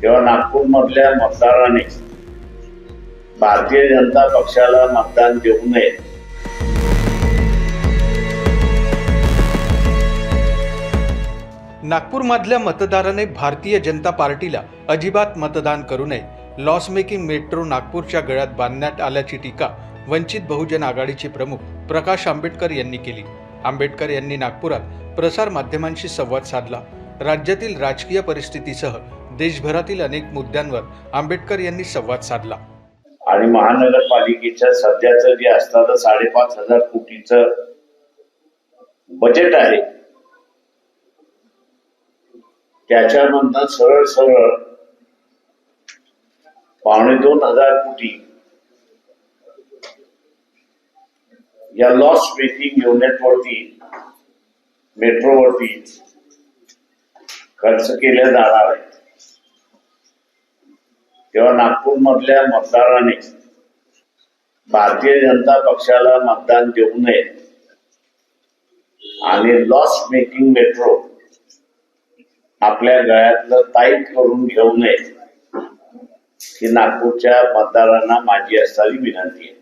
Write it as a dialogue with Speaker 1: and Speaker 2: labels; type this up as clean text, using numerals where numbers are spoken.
Speaker 1: तेव्हा नागपूर मधल्या मतदारांनी भारतीय जनता पक्षाला मतदान देऊ नये।
Speaker 2: नागपूरमधल्या मतदाराने भारतीय जनता पार्टीला अजिबात मतदान करू नये, लॉस मेकिंग मेट्रो नागपूरच्या गळ्यात बांधण्यात आल्याची टीका वंचित बहुजन आघाडीचे प्रमुख प्रकाश आंबेडकर यांनी केली। आंबेडकर यांनी नागपुरात प्रसार माध्यमांशी संवाद साधला। राज्यातील राजकीय परिस्थितीसह देशभरातील अनेक मुद्द्यांवर आंबेडकर यांनी संवाद साधला।
Speaker 1: आणि महानगरपालिकेच्या सध्याचं जे असणारं 5,500 कोटीचं बजेट आहे त्याच्यामधनं सरळ 2,500 कोटी या लॉस मेकिंग युनिट वरती मेट्रोवरती खर्च केले जाणार आहे। तेव्हा नागपूर मधल्या मतदारांनी भारतीय जनता पक्षाला मतदान देऊ नये आणि लॉस मेकिंग मेट्रो आपल्या गळ्यातलं टाईट करून घेऊ नये ही नागपूरच्या मतदारांना माझी असणारी विनंती आहे।